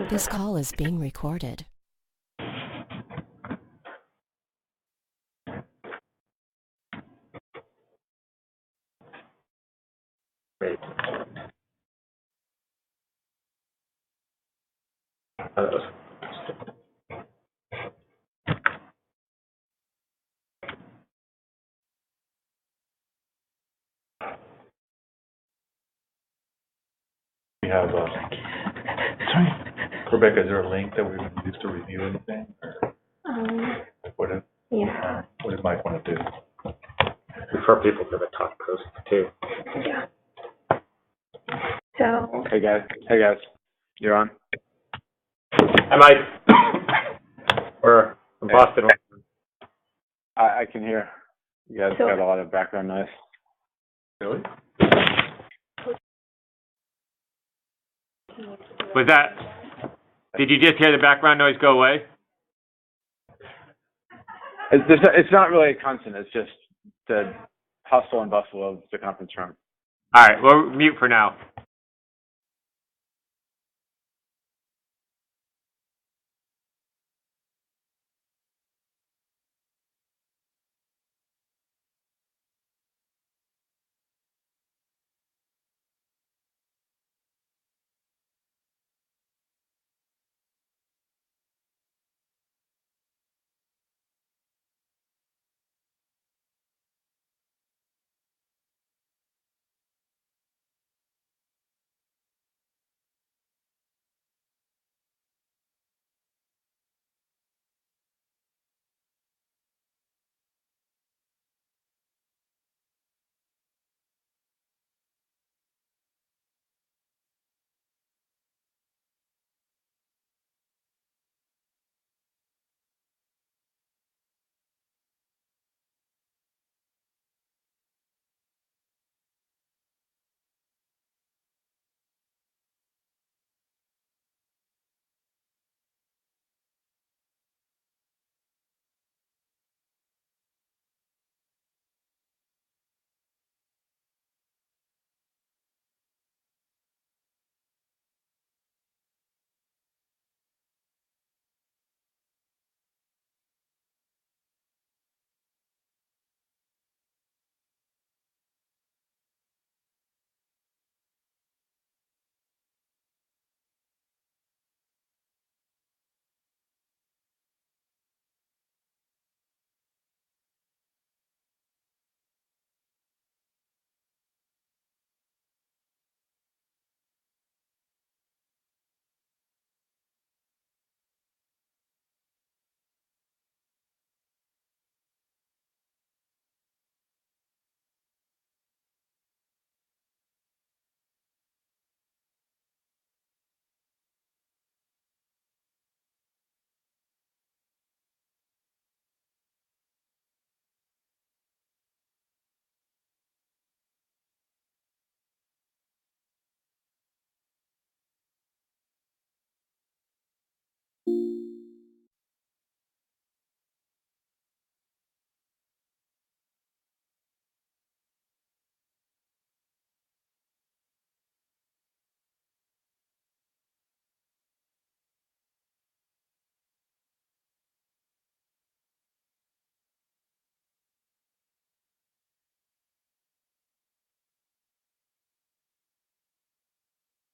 This call is being recorded. Great. We have, Rebecca, is there a link that we're going to use to review anything? What does Mike want to do? Refer people to the talk post too. Yeah. So. Hey guys, you're on. Hi, Mike. We're from Boston. I can hear. You guys got a lot of background noise. Really? Was that? Did you just hear the background noise go away? It's not really a constant. It's just the hustle and bustle of the conference room. All right, we'll mute for now.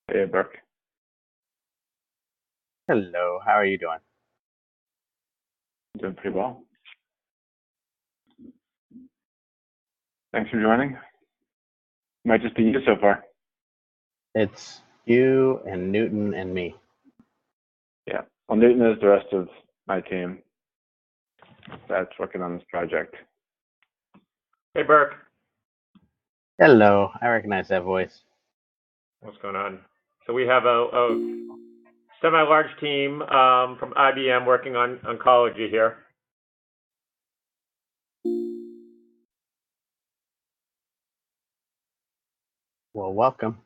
Hey, Burke. Hello, how are you doing? Doing pretty well. Thanks for joining. Might just be you so far. It's you and Newton and me. Yeah. Well, Newton is the rest of my team that's working on this project. Hey, Burke. Hello, I recognize that voice. What's going on? So we have a semi-large team from IBM working on oncology here. Well, welcome.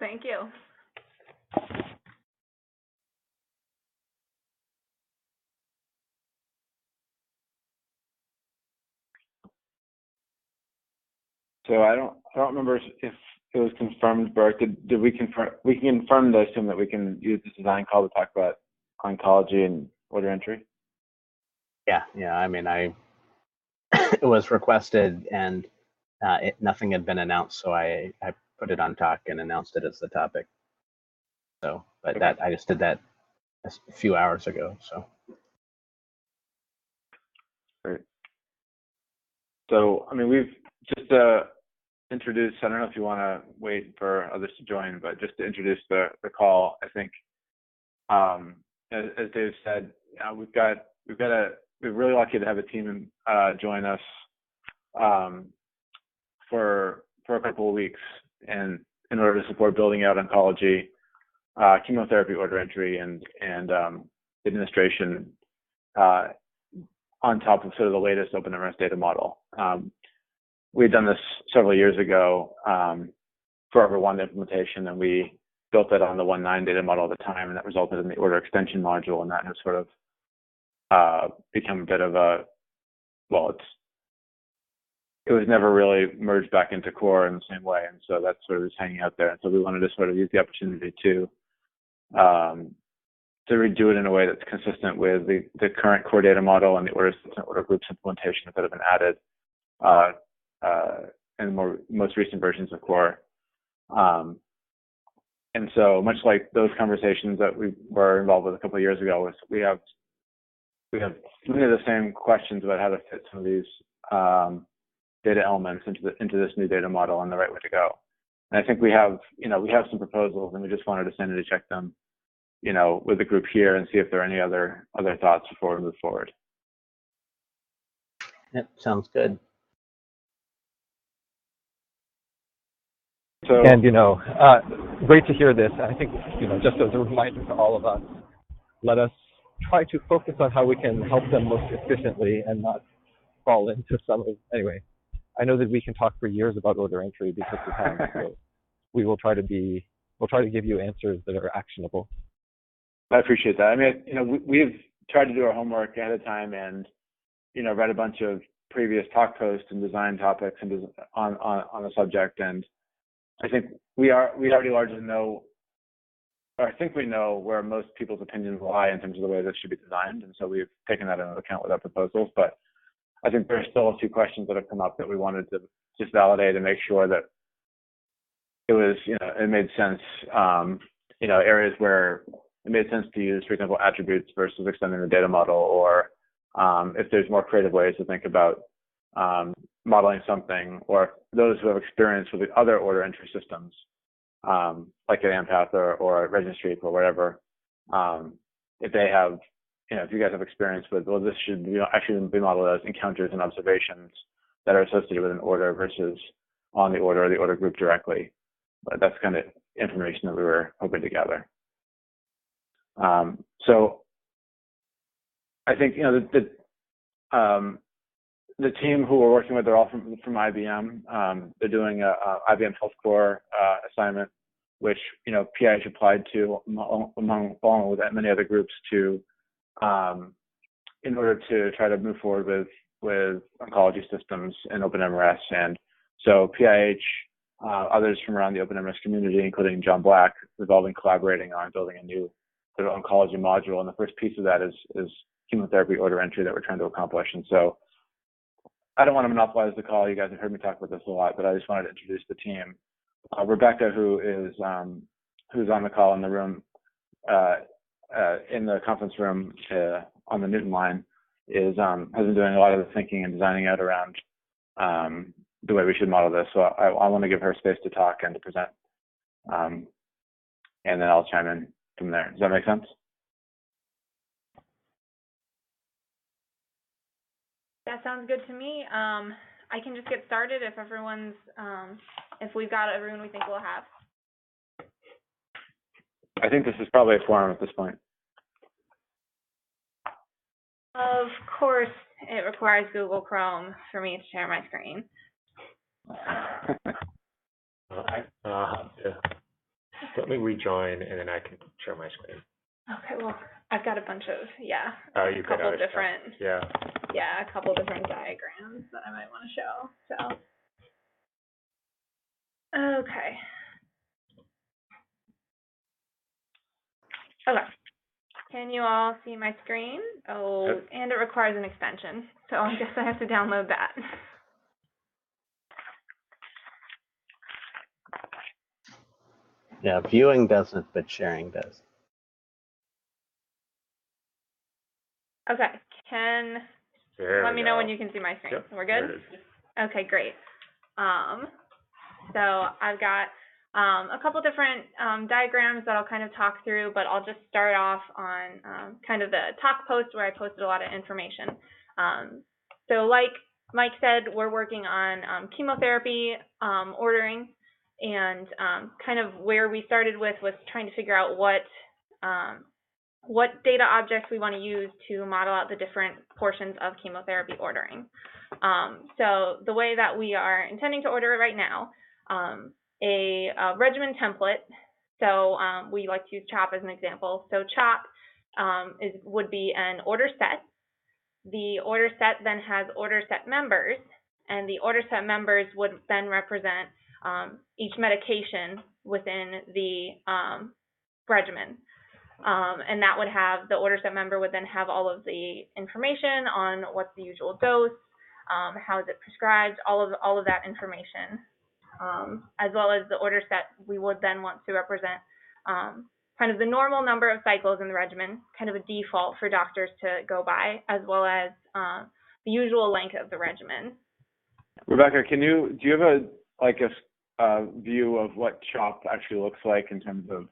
Thank you. So I don't remember if it was confirmed, Burke. Did we confirm? We can confirm to assume that we can use this design call to talk about oncology and order entry. Yeah. I mean, it was requested and nothing had been announced, so I put it on talk and announced it as the topic. So, but Okay. I just did that a few hours ago. So. Great. So, I mean, we've just introduced, I don't know if you want to wait for others to join, but just to introduce the call, I think, as Dave said, we're really lucky to have a team join us for a couple of weeks, and in order to support building out oncology, chemotherapy order entry, and administration on top of sort of the latest OpenMRS data model. We had done this several years ago for our one implementation, and we built it on the 1.9 data model at the time, and that resulted in the order extension module, and that has sort of become a bit of a, well, it was never really merged back into core in the same way, and so that's sort of just hanging out there. And so we wanted to sort of use the opportunity to redo it in a way that's consistent with the current core data model and the order groups implementations that have been added in the most recent versions of core. And so much like those conversations that we were involved with a couple of years ago, we have many of the same questions about how to fit some of these data elements into this new data model and the right way to go. And I think we have some proposals, and we just wanted to sanity check them, with the group here and see if there are any other thoughts before we move forward. Yep, sounds good. So, And, great to hear this. I think, just as a reminder to all of us, let us try to focus on how we can help them most efficiently and not fall into anyway, I know that we can talk for years about order entry because we have, so we'll try to give you answers that are actionable. I appreciate that. I mean, we've tried to do our homework ahead of time and, read a bunch of previous talk posts and design topics and on the subject. And I think we already largely know, or I think we know where most people's opinions lie in terms of the way this should be designed. And so we've taken that into account with our proposals. But I think there are still a few questions that have come up that we wanted to just validate and make sure that it was, it made sense, areas where it made sense to use, for example, attributes versus extending the data model, or if there's more creative ways to think about modeling something, or those who have experience with the other order entry systems, like at AMPath or at Registry or whatever, if they have, if you guys have experience with, well, this should actually be modeled as encounters and observations that are associated with an order versus on the order or the order group directly. But that's kind of information that we were hoping to gather. So I think, the team who we're working with, they're all from IBM. They're doing a IBM Health Core assignment, which, PIH applied to along with many other groups to, in order to try to move forward with oncology systems and OpenMRS. And so PIH, others from around the OpenMRS community, including John Black, we've all been collaborating on building a new sort of oncology module. And the first piece of that is chemotherapy order entry that we're trying to accomplish. And so I don't want to monopolize the call. You guys have heard me talk about this a lot, but I just wanted to introduce the team. Rebecca, who's on the call in the room, in the conference room on the Newton line, has been doing a lot of the thinking and designing out around the way we should model this. So I want to give her space to talk and to present, and then I'll chime in from there. Does that make sense? That sounds good to me. I can just get started if if we've got everyone we think we'll have. I think this is probably a forum at this point. Of course, it requires Google Chrome for me to share my screen. Let me rejoin, and then I can share my screen. Okay, well, I've got a bunch of, a couple different a couple different diagrams that I might want to show. So Okay. Okay. Can you all see my screen? Oh, Yep. and it requires an extension, so I guess I have to download that. Yeah, viewing doesn't, but sharing does. Okay. Let me know when go. you can see my screen. Yep, We're there good? it is. Okay, great. So I've got a couple different diagrams that I'll kind of talk through, but I'll just start off on kind of the talk post where I posted a lot of information. So like Mike said, we're working on chemotherapy ordering, and kind of where we started with was trying to figure out what data objects we want to use to model out the different portions of chemotherapy ordering. So the way that we are intending to order it right now, a regimen template. So we like to use CHOP as an example. So CHOP would be an order set. The order set then has order set members, and the order set members would then represent each medication within the regimen. And that would have, the order set member would then have all of the information on what's the usual dose, how is it prescribed, all of that information, as well as the order set. We would then want to represent kind of the normal number of cycles in the regimen, kind of a default for doctors to go by, as well as the usual length of the regimen. Rebecca, do you have a view of what CHOP actually looks like in terms of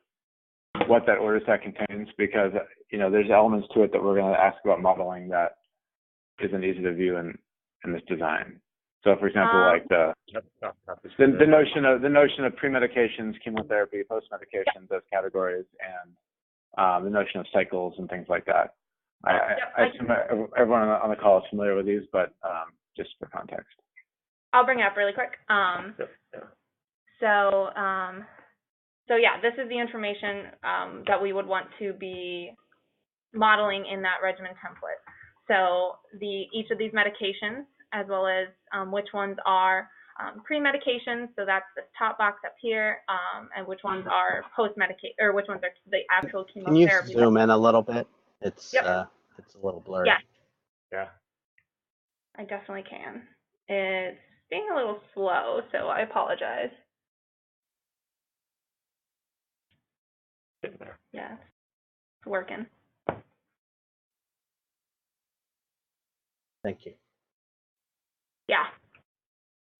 what that order set contains? Because, there's elements to it that we're going to ask about modeling that isn't easy to view in this design. So, for example, like the notion of pre-medications, chemotherapy, post-medications as categories, and the notion of cycles and things like that. I assume everyone on the call is familiar with these, but just for context. I'll bring it up really quick. So yeah, this is the information that we would want to be modeling in that regimen template. So each of these medications, as well as which ones are pre-medications, so that's this top box up here, and which ones are post-medication, or which ones are the actual chemotherapy. Can you zoom in a little bit? It's it's a little blurry. Yeah. I definitely can. It's being a little slow, so I apologize. Getting there. Yeah, it's working. Thank you. Yeah.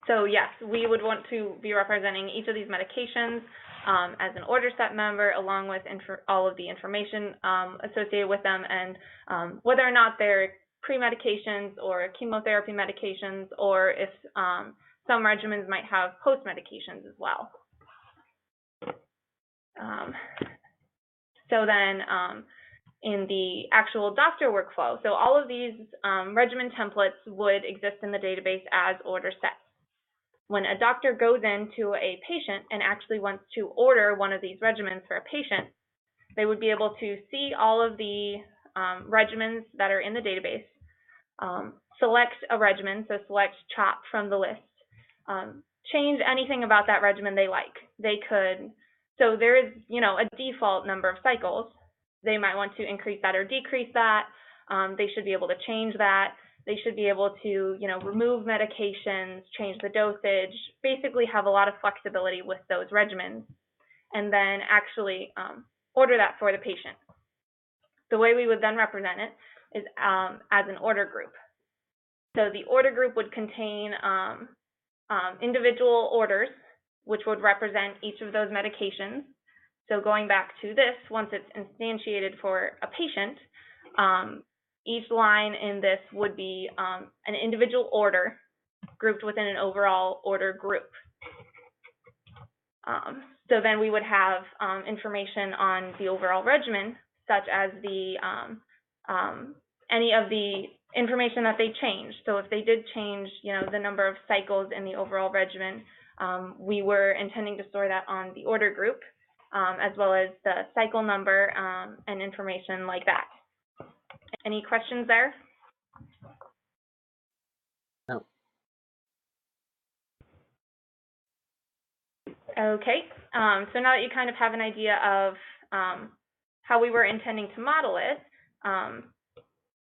So yes, we would want to be representing each of these medications as an order set member, along with all of the information associated with them, and whether or not they're pre-medications or chemotherapy medications, or if some regimens might have post-medications as well. So then in the actual doctor workflow, so all of these regimen templates would exist in the database as order sets. When a doctor goes into a patient and actually wants to order one of these regimens for a patient, they would be able to see all of the regimens that are in the database, select a regimen, so select CHOP from the list, change anything about that regimen they like. They could, so there is, a default number of cycles. They might want to increase that or decrease that. They should be able to change that. They should be able to, remove medications, change the dosage, basically have a lot of flexibility with those regimens, and then actually order that for the patient. The way we would then represent it is as an order group. So the order group would contain individual orders, which would represent each of those medications. So going back to this, once it's instantiated for a patient, each line in this would be an individual order grouped within an overall order group. So then we would have information on the overall regimen, such as the any of the information that they changed. So if they did change, the number of cycles in the overall regimen, we were intending to store that on the order group, as well as the cycle number and information like that. Any questions there? No. Okay, so now that you kind of have an idea of how we were intending to model it,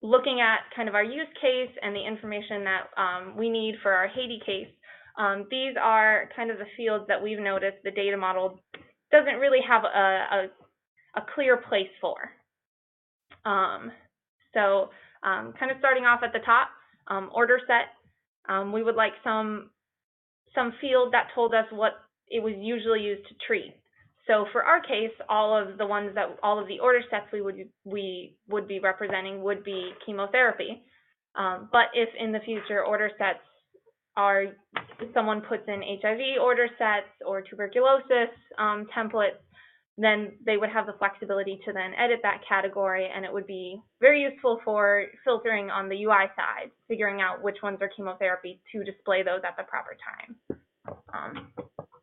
looking at kind of our use case and the information that we need for our Haiti case, these are kind of the fields that we've noticed the data model doesn't really have a clear place for. So kind of starting off at the top, order set, we would like some field that told us what it was usually used to treat. So for our case, all of the order sets we would be representing would be chemotherapy. But if in the future order sets are, someone puts in HIV order sets or tuberculosis templates, then they would have the flexibility to then edit that category, and it would be very useful for filtering on the UI side, figuring out which ones are chemotherapy to display those at the proper time.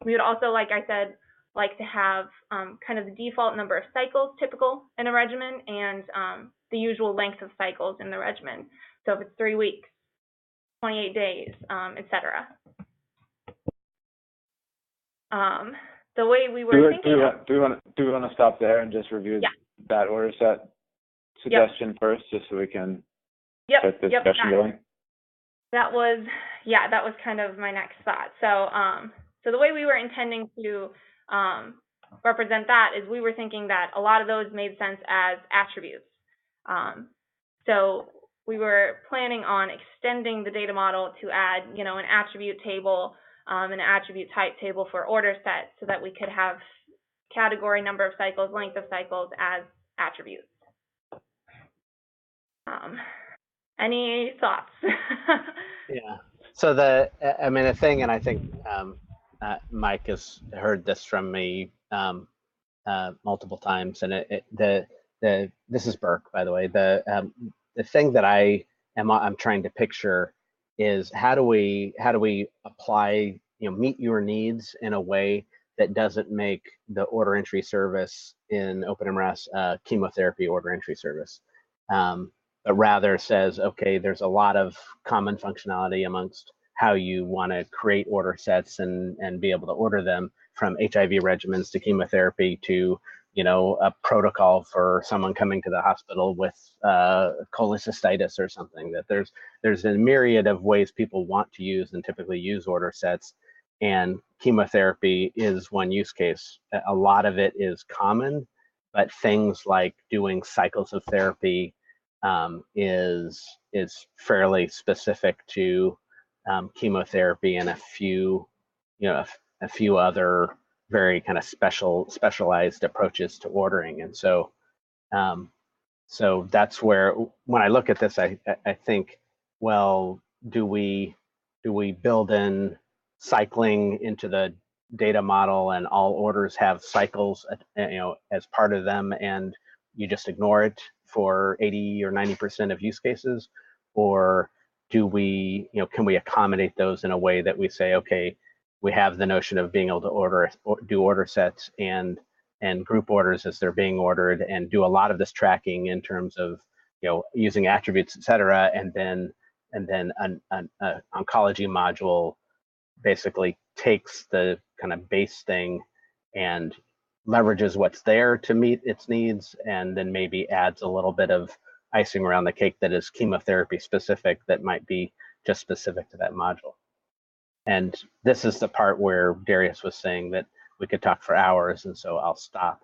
We would also, like I said, like to have kind of the default number of cycles typical in a regimen and the usual length of cycles in the regimen. So if it's 3 weeks, 28 days, etc. The way we were thinking do we want to stop there and just review that order set suggestion first, just so we can get the discussion going? That was kind of my next thought. So the way we were intending to represent that is we were thinking that a lot of those made sense as attributes. So we were planning on extending the data model to add, an attribute table, an attribute type table for order set, so that we could have category, number of cycles, length of cycles as attributes. Any thoughts? Yeah. So the thing, and I think Mike has heard this from me multiple times, and this is Burke, by the way. The thing that I'm trying to picture is how do we apply, meet your needs in a way that doesn't make the order entry service in OpenMRS chemotherapy order entry service, but rather says, okay, there's a lot of common functionality amongst how you want to create order sets and be able to order them, from HIV regimens to chemotherapy to a protocol for someone coming to the hospital with cholecystitis or something. That there's a myriad of ways people want to use and typically use order sets, and chemotherapy is one use case. A lot of it is common, but things like doing cycles of therapy is fairly specific to chemotherapy and a few other very kind of specialized approaches to ordering. And so so that's where, when I look at this, I think, well, do we build in cycling into the data model, and all orders have cycles as part of them, and you just ignore it for 80 or 90% of use cases? Or do we, can we accommodate those in a way that we say, okay, we have the notion of being able to do order sets and group orders as they're being ordered, and do a lot of this tracking in terms of using attributes, et cetera, and then an oncology module basically takes the kind of base thing and leverages what's there to meet its needs, and then maybe adds a little bit of icing around the cake that is chemotherapy specific, that might be just specific to that module. And this is the part where Darius was saying that we could talk for hours, and so I'll stop.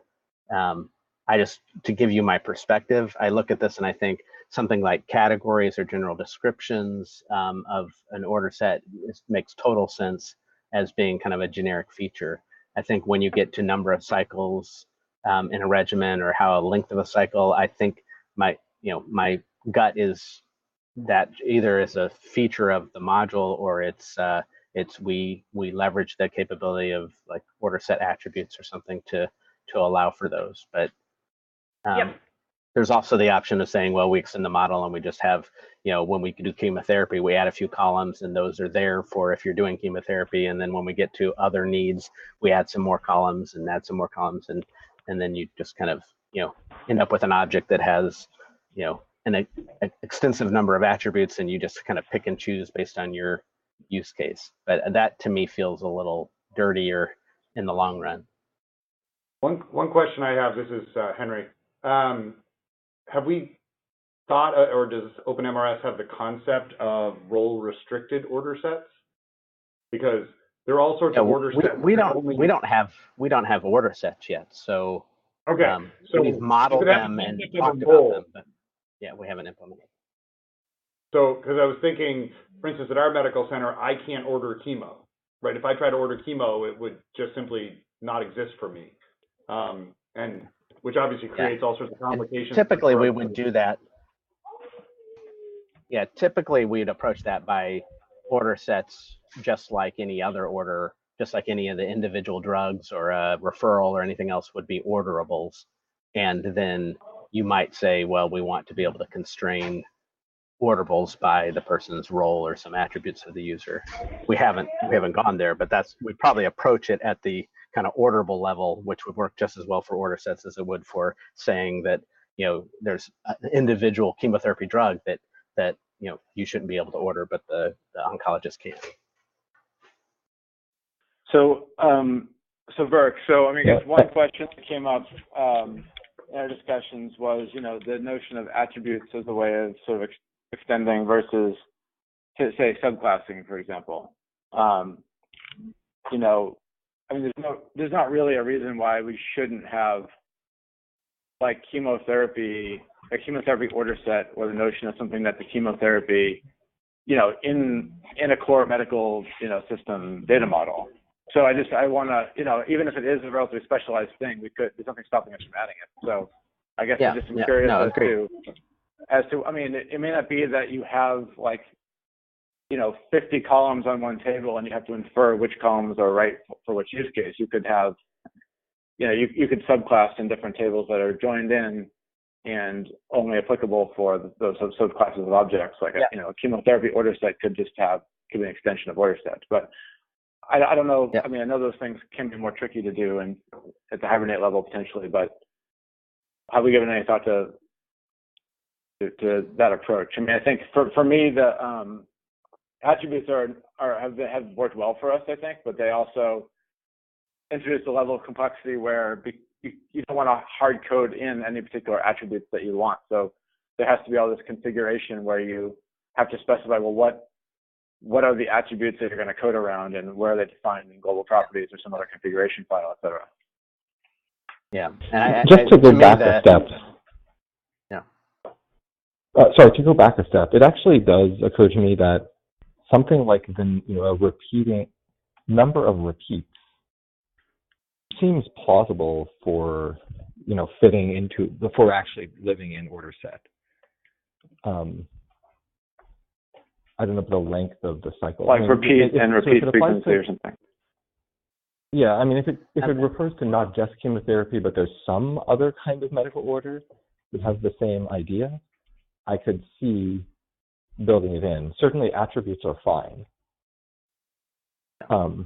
To give you my perspective, I look at this and I think something like categories or general descriptions of an order set makes total sense as being kind of a generic feature. I think when you get to number of cycles in a regimen, or how a length of a cycle, I think my gut is that either is a feature of the module, or it's we leverage the capability of like order set attributes or something to allow for those. But there's also the option of saying, well, we extend the model and we just have, when we do chemotherapy, we add a few columns, and those are there for if you're doing chemotherapy. And then when we get to other needs, we add some more columns and add some more columns, and then you just kind of end up with an object that has an extensive number of attributes, and you just kind of pick and choose based on your use case. But that to me feels a little dirty, or in the long run. One question I have, this is Henry. Have we thought, or does OpenMRS have the concept of role-restricted order sets? Because there are all sorts of order sets. We don't have order sets yet. So okay, so we've modeled them and talked about them, but yeah, we haven't implemented. So, because I was thinking, for instance, at our medical center, I can't order chemo, right? If I try to order chemo, it would just simply not exist for me, and which obviously creates all sorts of complications. And typically, we would do that. Yeah, typically we'd approach that by order sets, just like any other order, just like any of the individual drugs or a referral or anything else would be orderables. And then you might say, well, we want to be able to constrain orderables by the person's role or some attributes of the user. We haven't gone there, but we'd probably approach it at the kind of orderable level, which would work just as well for order sets as it would for saying that, there's an individual chemotherapy drug that you shouldn't be able to order, but the oncologist can. So Burke, I mean, I guess one question that came up in our discussions was, the notion of attributes as a way of sort of extending versus, say, subclassing, for example. I mean, there's not really a reason why we shouldn't have like chemotherapy order set, or the notion of something that the chemotherapy, in a core medical, system data model. So I want to, even if it is a relatively specialized thing, there's nothing stopping us from adding it. So I guess I'm just curious as to, I mean, it may not be that you have 50 columns on one table and you have to infer which columns are right for which use case. You could have, you could subclass in different tables that are joined in and only applicable for those subclasses of objects. Like a chemotherapy order set could be an extension of order sets. But I don't know. Yeah. I mean, I know those things can be more tricky to do and at the Hibernate level potentially. But have we given any thought to that approach? I mean, I think for me the attributes have worked well for us, I think, but they also introduce a level of complexity where you don't want to hard code in any particular attributes that you want. So there has to be all this configuration where you have to specify, well, what are the attributes that you're going to code around and where are they defined in global properties or some other configuration file, et cetera. Yeah. Just to go back a step. Yeah. Sorry, to go back a step, it actually does occur to me that something like a repeating number of repeats seems plausible for fitting into before actually living in order set. I don't know the length of the cycle. Like repeat frequency or something. Yeah, I mean, if it refers to not just chemotherapy, but there's some other kind of medical order that has the same idea, I could see building it in. Certainly, attributes are fine. No,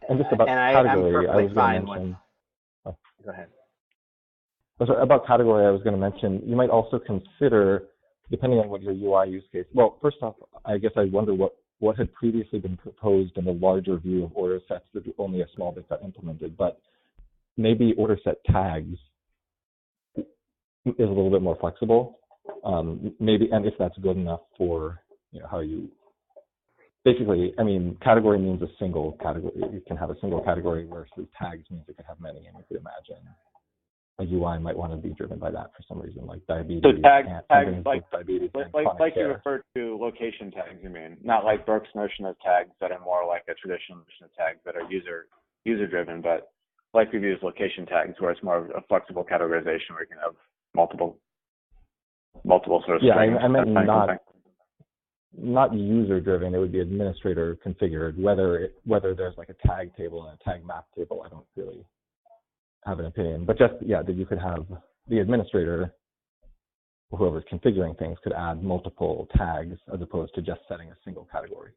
and just about category, I was going to mention. Go ahead. About category, I was going to mention, you might also consider, depending on what your UI use case. Well, first off, I guess I wonder what had previously been proposed in the larger view of order sets that only a small bit got implemented. But maybe order set tags is a little bit more flexible. Maybe, and if that's good enough for how you. Basically, I mean, category means a single category. You can have a single category versus tags means it could have many, and you could imagine a UI might want to be driven by that for some reason, like diabetes. So tags like diabetes like you referred to location tags, you mean? Not like Burke's notion of tags that are more like a traditional notion of tags that are user driven, but like we've used location tags where it's more of a flexible categorization where you can have multiple sort of strings. Yeah, I meant not user driven. It would be administrator configured. Whether there's like a tag table and a tag map table, I don't really have an opinion. But just that you could have the administrator, whoever's configuring things, could add multiple tags as opposed to just setting a single category.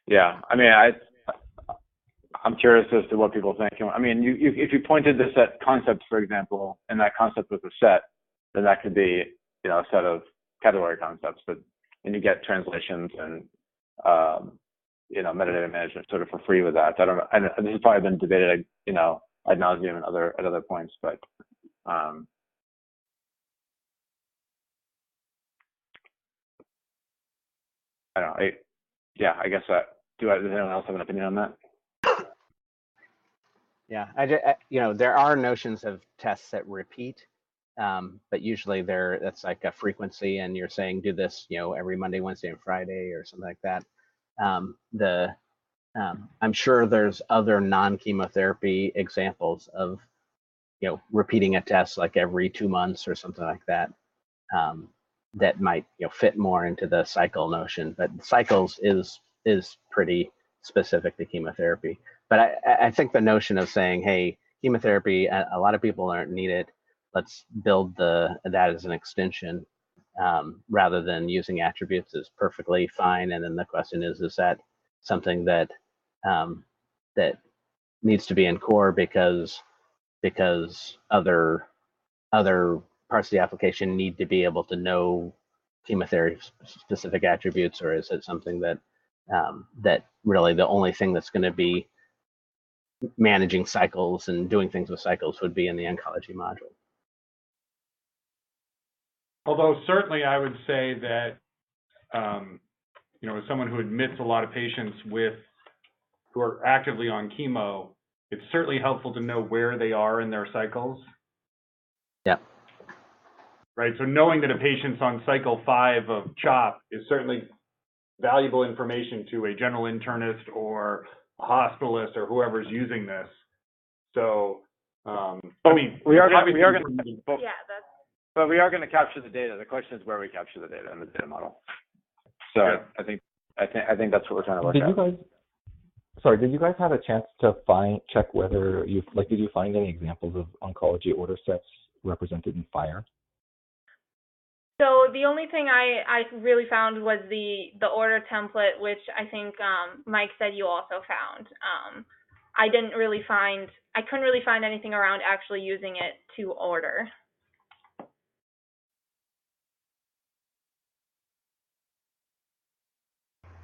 Yeah, I mean, I'm curious as to what people think. I mean, if you pointed this at concepts, for example, and that concept was a set, then that could be, a set of category concepts. But then you get translations and metadata management sort of for free with that. So I don't know. And this has probably been debated, ad nauseum and at other points, but I don't know. I guess does anyone else have an opinion on that? Yeah, there are notions of tests that repeat, but usually that's like a frequency, and you're saying do this, every Monday, Wednesday, and Friday, or something like that. I'm sure there's other non-chemotherapy examples of, repeating a test like every 2 months or something like that. That might, fit more into the cycle notion, but cycles is pretty specific to chemotherapy. But I think the notion of saying, hey, chemotherapy, a lot of people don't need it. Let's build that as an extension, rather than using attributes, is perfectly fine. And then the question is that something that that needs to be in core because other parts of the application need to be able to know chemotherapy specific attributes, or is it something that that really the only thing that's going to be managing cycles and doing things with cycles would be in the oncology module? Although certainly I would say that, as someone who admits a lot of patients who are actively on chemo, it's certainly helpful to know where they are in their cycles. Yeah. Right. So knowing that a patient's on cycle 5 of CHOP is certainly valuable information to a general internist or a hospitalist or whoever's using this. So, we are going to capture the data. The question is where we capture the data in the data model. So yeah. I think that's what we're trying to look at. Did you guys have a chance to check whether did you find any examples of oncology order sets represented in FHIR? So the only thing I really found was the order template, which I think Mike said you also found. I couldn't really find anything around actually using it to order.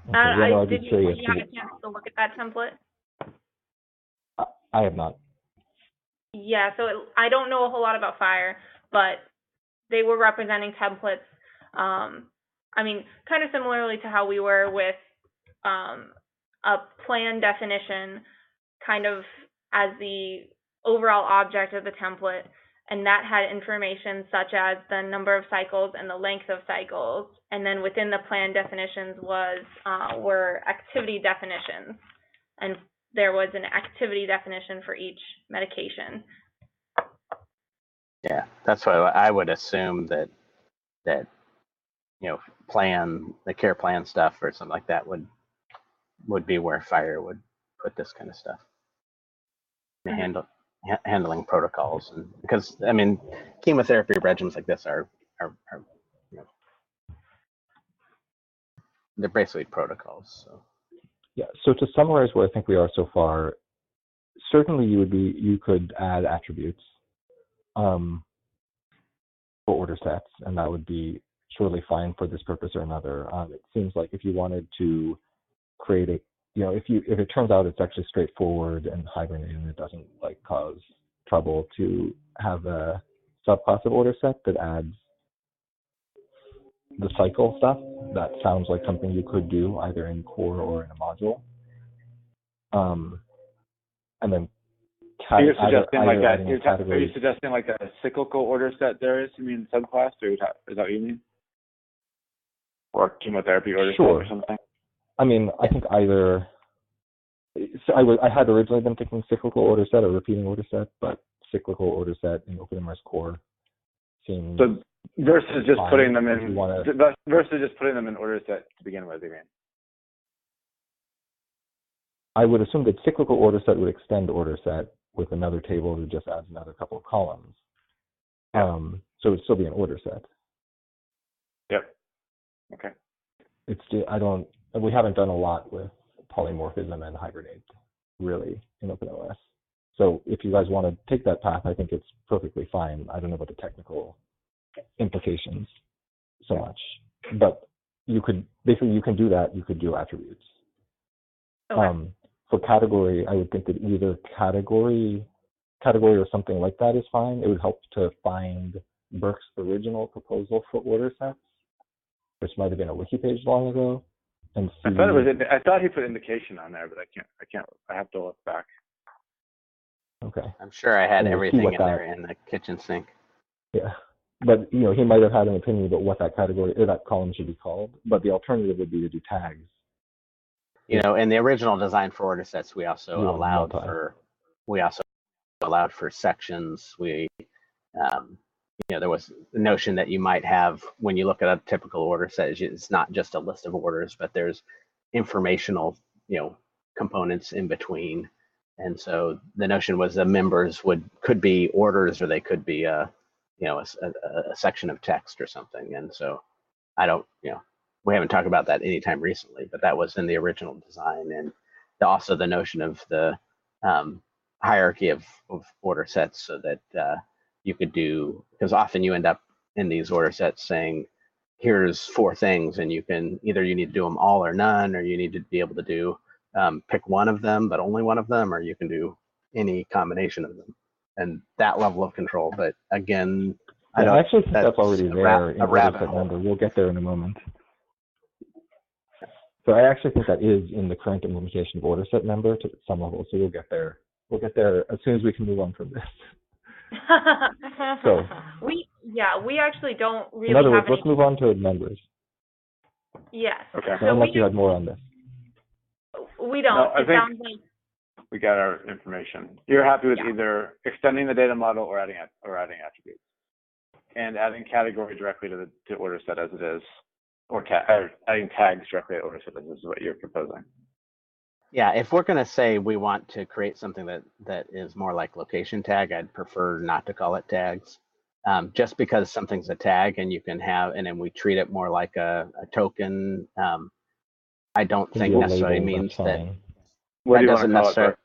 Did you have a chance to look at that template? I have not. Yeah, so I don't know a whole lot about FHIR, but they were representing templates. Kind of similarly to how we were with a plan definition, kind of as the overall object of the template, and that had information such as the number of cycles and the length of cycles, and then within the plan definitions were activity definitions, and there was an activity definition for each medication. Yeah, that's why I would assume that the care plan stuff or something like that would be where FHIR would put this kind of stuff. Handling protocols, and because chemotherapy regimens like this are they're basically protocols. So yeah. So to summarize where I think we are so far, certainly you could add attributes for order sets, and that would be surely fine for this purpose or another. It seems like if you wanted to create if it turns out it's actually straightforward and hibernating and it doesn't cause trouble to have a subclass of order set that adds the cycle stuff, that sounds like something you could do either in core or in a module. And then are you suggesting like a cyclical order set there is? You mean subclass, or is that what you mean? Or chemotherapy order set or something? I think either. So I had originally been thinking cyclical order set or repeating order set, but cyclical order set in OpenMRS core seems. So versus just putting them in order set to begin with, you mean? I would assume that cyclical order set would extend order set with another table that just adds another couple of columns. So it would still be an order set. Yep. Okay. We haven't done a lot with polymorphism and hibernate really in OpenMRS. So if you guys want to take that path, I think it's perfectly fine. I don't know about the technical implications so much, but you can do that. You could do attributes. Okay. For category, I would think that either category or something like that is fine. It would help to find Burke's original proposal for order sets, which might have been a wiki page long ago, and see. I thought he put indication on there, but I have to look back. Okay. I'm sure I had And we'll see everything what in there in the kitchen sink. Yeah. But, he might have had an opinion about what that category or that column should be called, but the alternative would be to do tags. In the original design for order sets, we also Yeah, allowed multi. for sections. We, there was the notion that you might have when you look at a typical order set, it's not just a list of orders, but there's informational, components in between. And so the notion was the members could be orders, or they could be a section of text or something. And so we haven't talked about that anytime recently, but that was in the original design. And also the notion of the hierarchy of order sets, so that you could do, because often you end up in these order sets saying, here's 4 things, and you need to do them all or none, or you need to be able to do pick one of them, but only one of them, or you can do any combination of them, and that level of control. But again, I actually think that's already there in order set hole. number. We'll get there in a moment. So I actually think that is in the current implementation of order set member to some level. So we'll get there. We'll get there as soon as we can move on from this. So we actually don't really in other words, have let's move on to members. Yes. Okay. So unless you had more on this. We don't. No, it sounds like we got our information. You're happy with either extending the data model or adding attributes, and adding category directly to order set as it is, or adding tags directly to order set as is what you're proposing. Yeah, if we're going to say we want to create something that is more like location tag, I'd prefer not to call it tags. Just because something's a tag and you can have, and then we treat it more like a token, I don't think necessarily means that. What do you want to call it?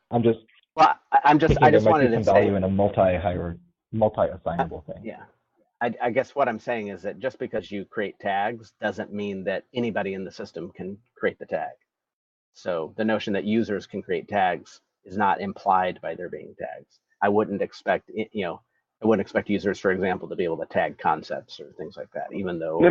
I just wanted to say value in a multi-assignable thing. Yeah, I guess what I'm saying is that just because you create tags doesn't mean that anybody in the system can create the tag. So the notion that users can create tags is not implied by there being tags. I wouldn't expect users, for example, to be able to tag concepts or things like that, even though. No.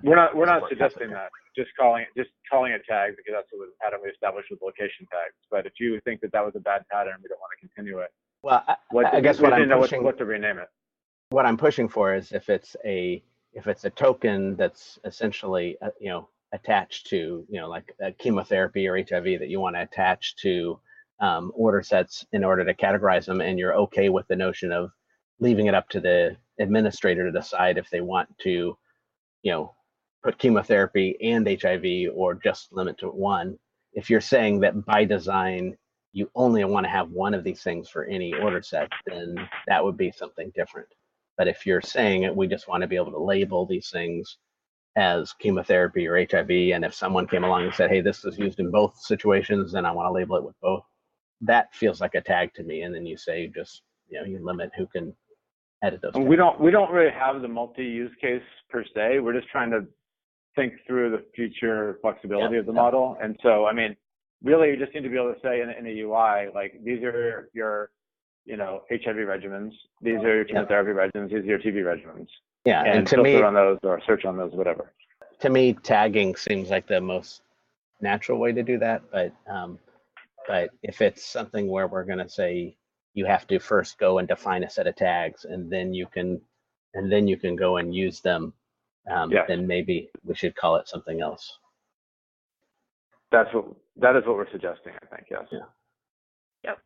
We're not suggesting that. Just calling it tag, because that's the pattern we established with location tags. But if you think that was a bad pattern, we don't want to continue it. Well, I guess what I'm pushing. What to rename it. What I'm pushing for is if it's a token that's essentially attached to like a chemotherapy or HIV that you want to attach to order sets in order to categorize them, and you're okay with the notion of leaving it up to the administrator to decide if they want to put chemotherapy and HIV or just limit to one. If you're saying that by design you only want to have one of these things for any order set, then that would be something different. But if you're saying we just want to be able to label these things as chemotherapy or HIV, and if someone came along and said, hey, this is used in both situations, then I want to label it with both, that feels like a tag to me. And then you say you limit who can edit those tags. We don't really have the multi-use case per se. We're just trying to think through the future flexibility of the model. And so, really, you just need to be able to say in a UI, like, these are your HIV regimens, these are your chemotherapy regimens, these are your TB regimens. Yeah, and to filter on those or search on those, whatever. To me, tagging seems like the most natural way to do that. But if it's something where we're going to say you have to first go and define a set of tags, and then you can go and use them, then maybe we should call it something else. That is what we're suggesting, I think. Yes. Yeah. Yep.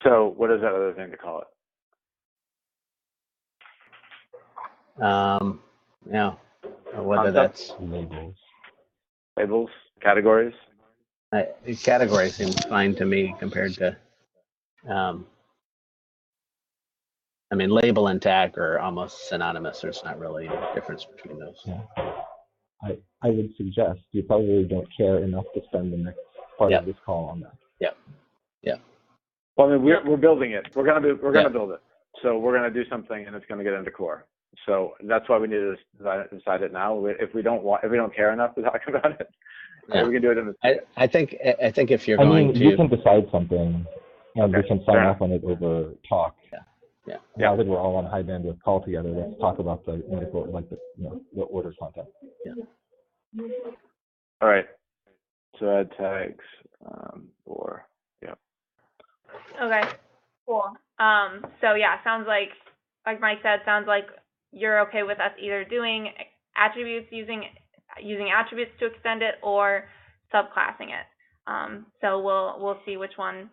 So what is that other thing to call it? Whether that's labels, categories. Category seems fine to me compared to. Label and tag are almost synonymous. There's not really a difference between those. Yeah. I would suggest you probably don't care enough to spend the next part of this call on that. Yeah. Well, we're building it. We're gonna build it. So we're gonna do something, and it's gonna get into core. So that's why we need to decide it now. If we don't care enough to talk about it, We can do it in the. I think if you're I going mean, to, we can decide something, and we can sign off on it over talk. Yeah. Now that we're all on high bandwidth call together, let's talk about the the order content. Yeah. All right. So add tags Okay, cool. So yeah, sounds like Mike said, sounds like you're okay with us either doing attributes using attributes to extend it or subclassing it. So we'll see which one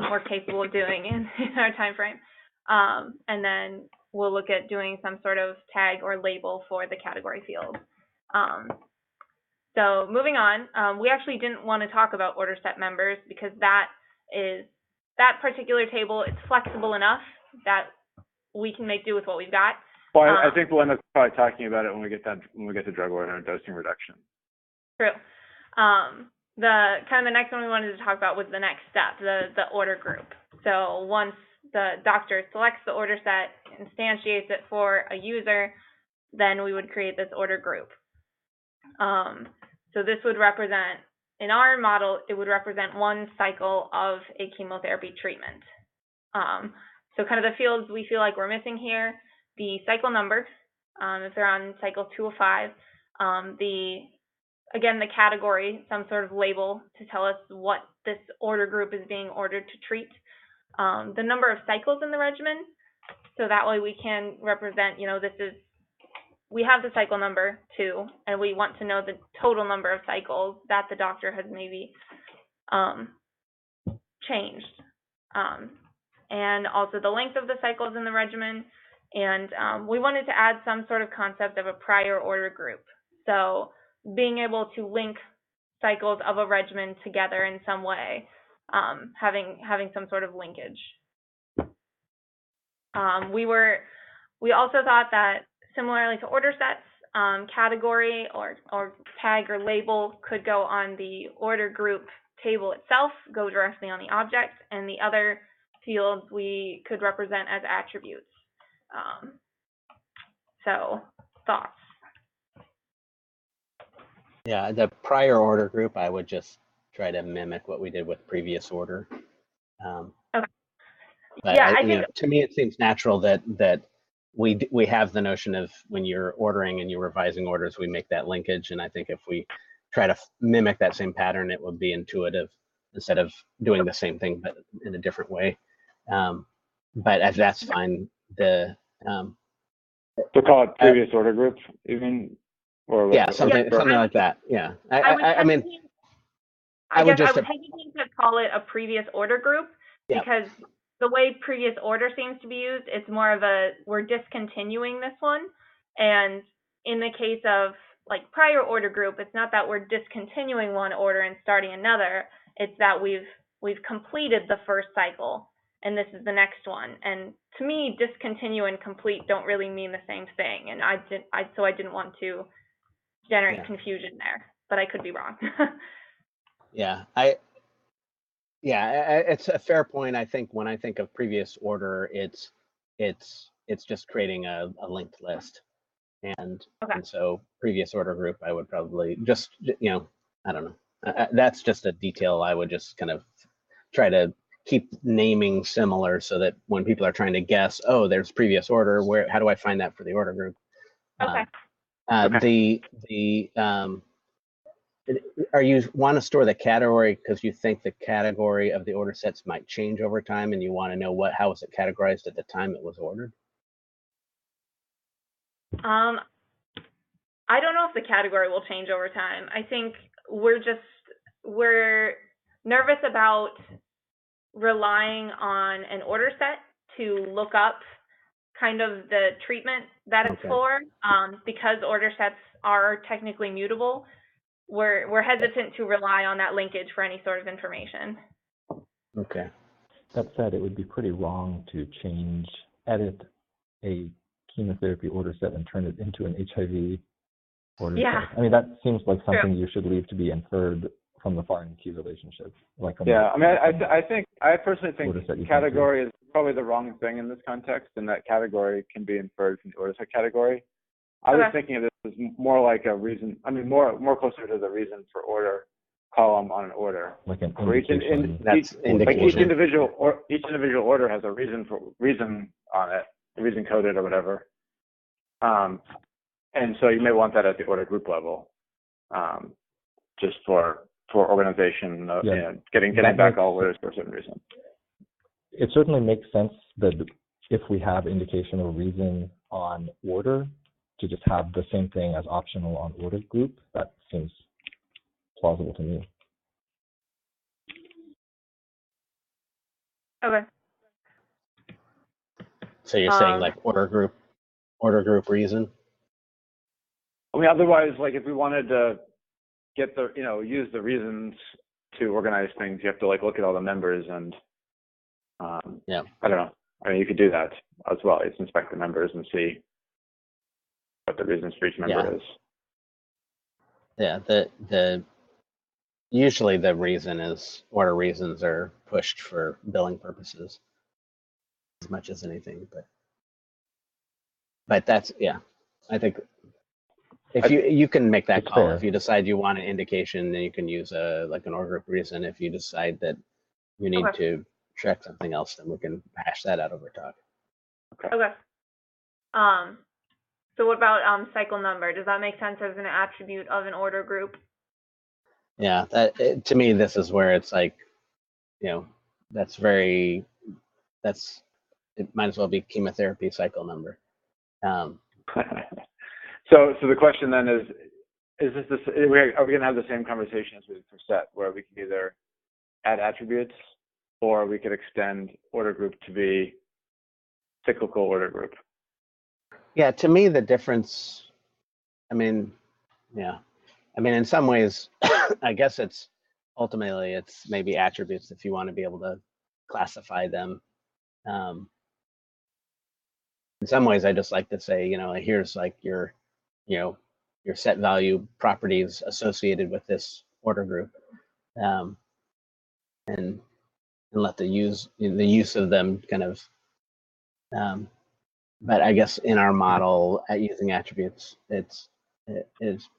we're capable of doing in our time frame. And then we'll look at doing some sort of tag or label for the category field. So moving on, we actually didn't want to talk about order set members because that particular table, it's flexible enough that we can make do with what we've got. Well, I think we'll end up probably talking about it when we get to drug order and dosing reduction. True. The next one we wanted to talk about was the next step, the order group. So once the doctor selects the order set, instantiates it for a user, then we would create this order group. So this would represent, in our model, it would represent one cycle of a chemotherapy treatment. So kind of the fields we feel like we're missing here, the cycle number, if they're on cycle 2 of 5, the category, some sort of label to tell us what this order group is being ordered to treat, the number of cycles in the regimen, so that way we can represent, we have the cycle number 2, and we want to know the total number of cycles that the doctor has maybe changed. And also the length of the cycles in the regimen. And we wanted to add some sort of concept of a prior order group. So being able to link cycles of a regimen together in some way, having some sort of linkage. We also thought that similarly to order sets, category or tag or label could go on the order group table itself, go directly on the object, and the other fields we could represent as attributes. So thoughts? Yeah, the prior order group, I would just try to mimic what we did with previous order. Okay. But Yeah, I think to me it seems natural that we have the notion of when you're ordering and you're revising orders, we make that linkage. And I think if we try to mimic that same pattern, it would be intuitive instead of doing the same thing but in a different way. But if that's fine. So call it previous order group, even, or yeah, something like that. Yeah, I mean, I would hesitate to call it a previous order group because the way previous order seems to be used, it's more of we're discontinuing this one, and in the case of like prior order group, it's not that we're discontinuing one order and starting another. It's that we've completed the first cycle and this is the next one. And to me, discontinue and complete don't really mean the same thing. And so I didn't want to generate confusion there, but I could be wrong. It's a fair point. I think when I think of previous order, it's just creating a linked list, and so previous order group, I would probably just I don't know. That's just a detail I would just kind of try to keep naming similar so that when people are trying to guess, oh, there's previous order, how do I find that for the order group? Are you want to store the category because you think the category of the order sets might change over time and you want to know how was it categorized at the time it was ordered? I don't know if the category will change over time. I think we're nervous about relying on an order set to look up kind of the treatment that it's for, because order sets are technically mutable. We're hesitant to rely on that linkage for any sort of information. Okay. That said, it would be pretty wrong to edit a chemotherapy order set and turn it into an HIV order set. I mean, that seems like something you should leave to be inferred from the foreign key relationship. I personally think category is probably the wrong thing in this context, and that category can be inferred from the order set category. I was thinking of this as more like a reason, more closer to the reason for order. column on an order. Like an For each, indication. That's like indication. each individual order has a reason on it, reason coded or whatever. And so you may want that at the order group level, just for organization, Yeah, you know, getting back all orders for a certain reason. It certainly makes sense that if we have indication or reason on order, to just have the same thing as optional on order group. That seems plausible to me. Okay. So you're saying like order group reason? I mean, otherwise, like if we wanted to get the, you know, use the reasons to organize things, you have to like look at all the members and, Yeah. I don't know. I mean, you could do that as well. Just inspect the members and see what the reasons for each member is. Yeah. The usually the reason is order reasons are pushed for billing purposes as much as anything, but that's, yeah, I think if you can make that call. Fair. If you decide you want an indication, then you can use like an order group reason. If you decide that you need to check something else, then we can hash that out over talk. Okay. So what about cycle number? Does that make sense as an attribute of an order group? Yeah, to me, this is where it's like, you know, it might as well be chemotherapy cycle number. So the question then is this, are we going to have the same conversation as we did for set, where we can either add attributes or we could extend order group to be cyclical order group? Yeah, to me, the difference, I mean, in some ways, I guess it's maybe attributes if you want to be able to classify them. In some ways, I just like to say, you know, here's like your set value properties associated with this order group, and let the use of them kind of. But I guess in our model at using attributes, it is.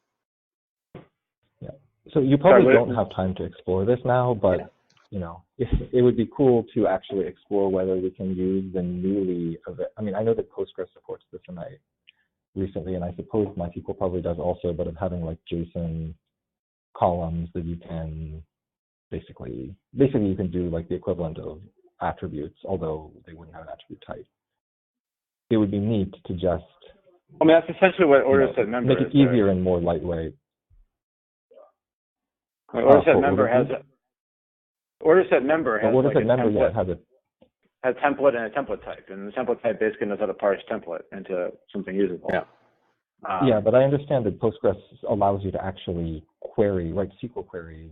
Yeah. So you probably don't have time to explore this now, but you know, it would be cool to actually explore whether we can use the newly. I mean, I know that Postgres supports this, and recently, and I suppose MySQL probably does also, but of having like JSON columns that you can basically you can do like the equivalent of attributes, although they wouldn't have an attribute type. It would be neat to just. I mean, that's essentially what order set member make it easier and more lightweight. Order set member has a order set member has order like set a member template. has a template and a template type, and the template type basically knows how to parse template into something usable. Yeah. Yeah, but I understand that Postgres allows you to actually write SQL queries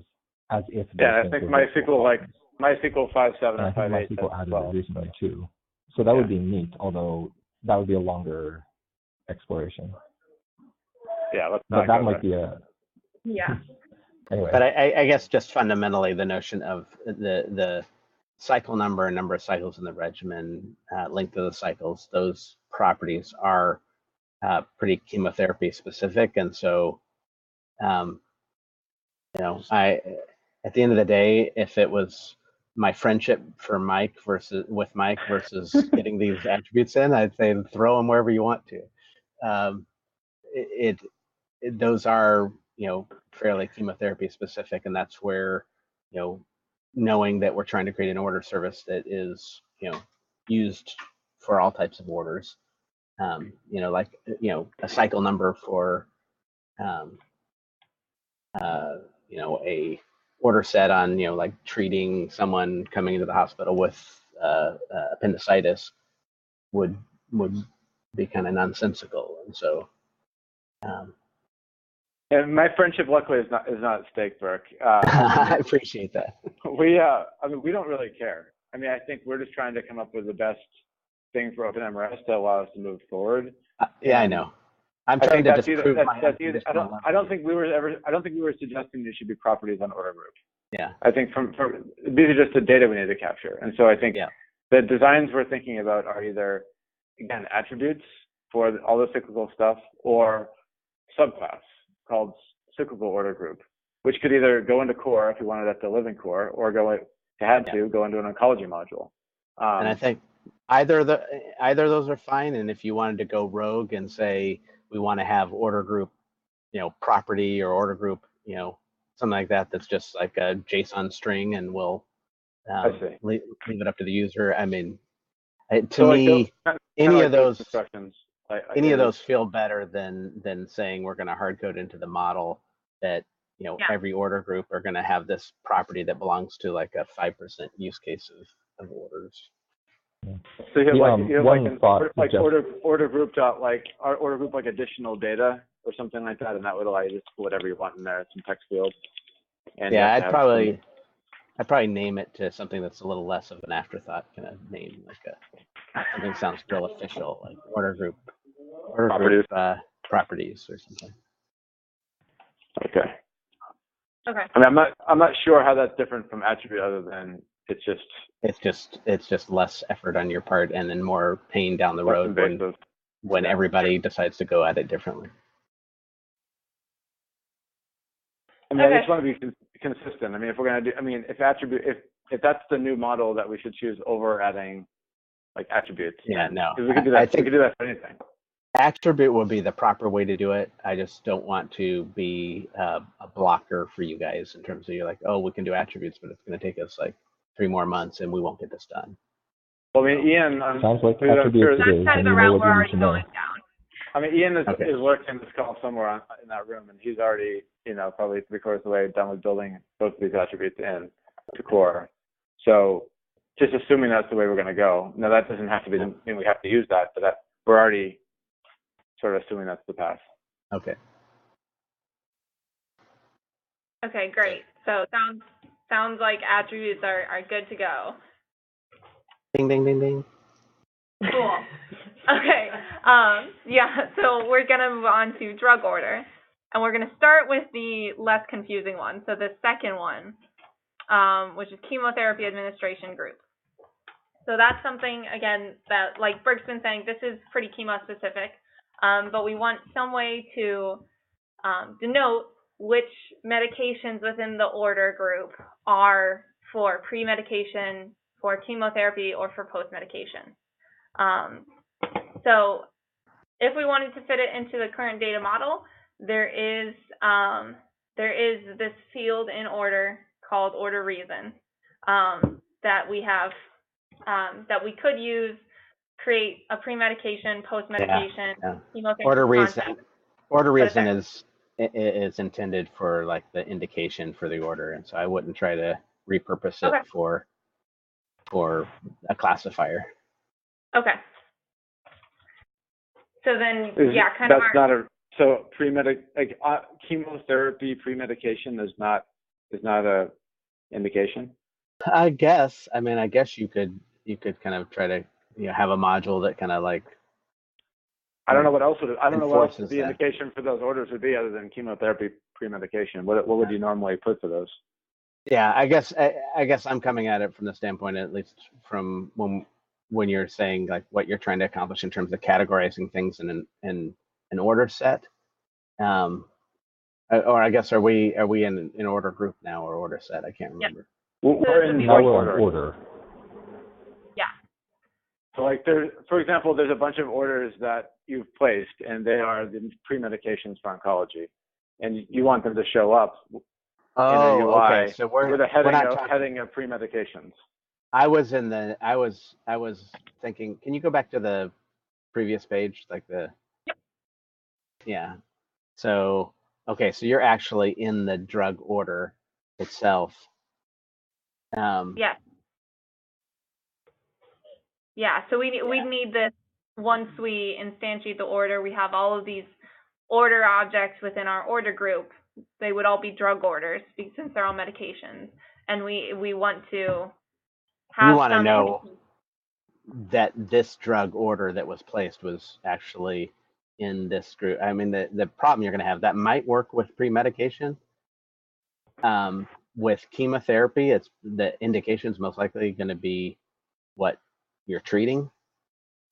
as if. Yeah, I think MySQL 5.7 and 5.8. MySQL added it recently too, so that would be neat. Although that would be a longer exploration. Yeah, but that might be a. Yeah. Anyway. But I guess just fundamentally the notion of the cycle number and number of cycles in the regimen, length of the cycles, those properties are pretty chemotherapy specific, and so you know, at the end of the day, if it was my friendship for Mike versus getting these attributes in, I'd say throw them wherever you want to. Those are, you know, fairly chemotherapy specific, and that's where, you know, knowing that we're trying to create an order service that is, you know, used for all types of orders, you know, like, you know, a cycle number for, you know, a order set on, you know, like treating someone coming into the hospital with appendicitis would be kind of nonsensical, and so. And my friendship, luckily, is not at stake, Burke. I appreciate that. I mean, we don't really care. I mean, I think we're just trying to come up with the best thing for OpenMRS to allow us to move forward. Yeah, I know. I'm trying to disprove I don't think we were suggesting there should be properties on order group. Yeah. I think these are just the data we need to capture, and so I think the designs we're thinking about are either, again, attributes for all the cyclical stuff, or subclass called cyclical order group, which could either go into core if you wanted that to live in core, or go into an oncology module. And I think either of those are fine. And if you wanted to go rogue and say we want to have order group, property or order group, something like that, that's just like a JSON string, and we'll leave it up to the user. I mean, to me, any of those instructions, any of those feel better than saying we're going to hard code into the model that every order group are going to have this property that belongs to like a 5% use case of orders. So you have order group like additional data or something like that, and that would allow you to put whatever you want in there, some text fields. And I'd probably name it to something that's a little less of an afterthought kind of name, like something that sounds real official, like order group properties or something. Okay. Okay. I mean, I'm not sure how that's different from attribute, other than it's just less effort on your part, and then more pain down the road when everybody decides to go at it differently. I mean, I just want to be consistent. I mean, if that's the new model that we should choose over adding like attributes. Yeah, no. We could do that. We could do that for anything. Attribute would be the proper way to do it. I just don't want to be a blocker for you guys in terms of you're like, oh, we can do attributes, but it's going to take us like 3 more months and we won't get this done. Well, I mean, Ian, sounds like attributes. That's kind of the route we're already going down. I mean, Ian is lurking this call somewhere in that room, and he's already, probably 3/4 of the way done with building both of these attributes in to core. So, just assuming that's the way we're going to go. Now, that doesn't have to be. We have to use that, but we're already sort of assuming that's the path. Okay. Okay, great. So sounds like attributes are good to go. Ding, ding, ding, ding. Cool. Okay. So we're gonna move on to drug order, and we're gonna start with the less confusing one. So the second one, which is chemotherapy administration group. So that's something, again, that, like Berg's been saying, this is pretty chemo specific, but we want some way to denote which medications within the order group are for pre-medication, for chemotherapy, or for post-medication. So if we wanted to fit it into the current data model, there is this field in order called order reason that we have that we could use, create a pre-medication, post-medication, chemotherapy order reason is intended for like the indication for the order, and so I wouldn't try to repurpose it for a classifier. Okay. So then, chemotherapy pre-medication is not a indication. I guess. I mean, I guess you could kind of try to have a module that kind of like. I don't know what else the indication for those orders would be other than chemotherapy pre-medication. What would you normally put for those? Yeah, I guess I'm coming at it from the standpoint, at least from when you're saying like what you're trying to accomplish in terms of categorizing things in an order set. Or I guess are we in an order group now or order set? I can't remember. Yeah. We're in order. Yeah. So like for example, there's a bunch of orders that you've placed, and they are the pre-medications for oncology, and you want them to show up in a UI okay. So we're with a heading of pre-medications. I was thinking, can you go back to the previous page, like the? Yep. Yeah. So okay, so you're actually in the drug order itself. Yeah. Yeah. So we need this once we instantiate the order. We have all of these order objects within our order group. They would all be drug orders since they're all medications, and we want to have. You want to know that this drug order that was placed was actually in this group. I mean, the problem you're going to have that might work with pre-medication. With chemotherapy, it's the indication's most likely going to be what you're treating,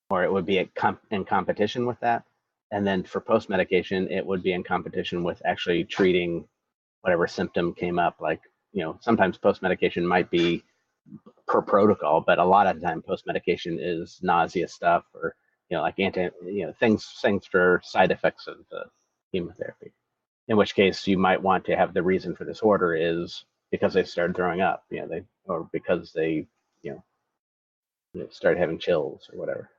or it would be in competition with that. And then for post-medication, it would be in competition with actually treating whatever symptom came up. Like, sometimes post-medication might be per protocol, but a lot of the time post-medication is nausea stuff, or like things for side effects of the chemotherapy. In which case you might want to have the reason for this order is because they started throwing up, or because they started having chills or whatever.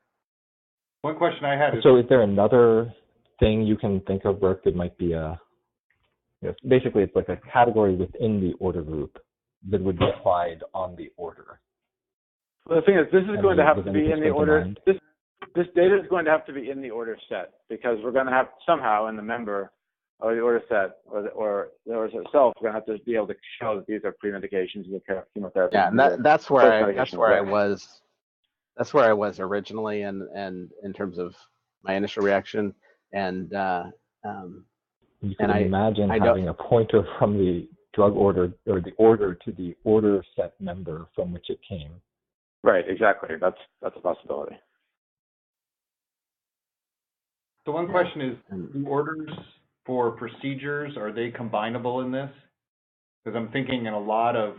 One question I had is, So is there another thing you can think of, Burke, that might be basically it's like a category within the order group that would be applied on the order? Well, the thing is, this is going to have to be anything in the spring to order. mind? This data is going to have to be in the order set, because we're going to have somehow in the member of the order set, or the order set itself, we're going to have to be able to show that these are pre-medications and chemotherapy. Yeah, and that's where I was originally, and in terms of my initial reaction, and you can imagine I having a pointer from the drug order or the order to the order set member from which it came. Right, exactly. That's a possibility. so one question is, the orders for procedures, are they combinable in this? Because I'm thinking in a lot of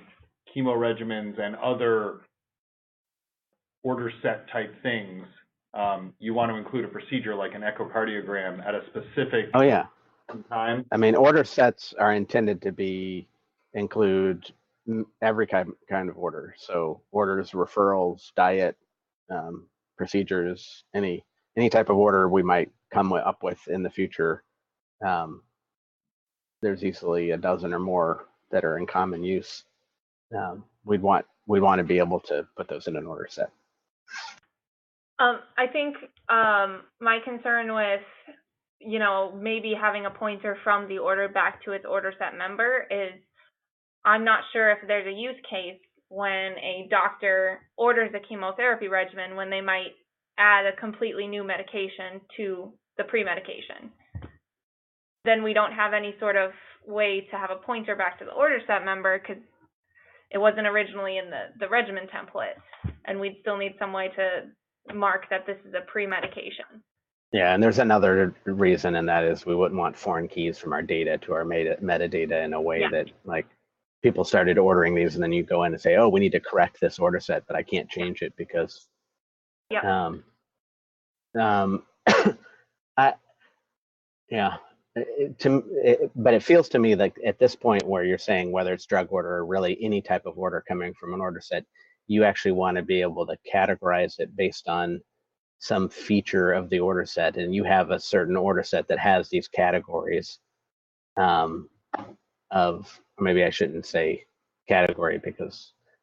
chemo regimens and other order set type things, you want to include a procedure like an echocardiogram at a specific time. I mean, order sets are intended to include every kind of order. So orders, referrals, diet, procedures, any type of order we might come up with in the future. There's easily a dozen or more that are in common use. We'd want to be able to put those in an order set. I think my concern with, maybe having a pointer from the order back to its order set member is, I'm not sure if there's a use case when a doctor orders a chemotherapy regimen when they might add a completely new medication to the pre-medication. Then we don't have any sort of way to have a pointer back to the order set member because it wasn't originally in the regimen template, and we'd still need some way to mark that this is a pre-medication. Yeah, and there's another reason, and that is we wouldn't want foreign keys from our data to our metadata in a way that, like, people started ordering these and then you go in and say, oh, we need to correct this order set, but I can't change it because but it feels to me like at this point where you're saying whether it's drug order or really any type of order coming from an order set, you actually want to be able to categorize it based on some feature of the order set, and you have a certain order set that has these categories of, maybe I shouldn't say category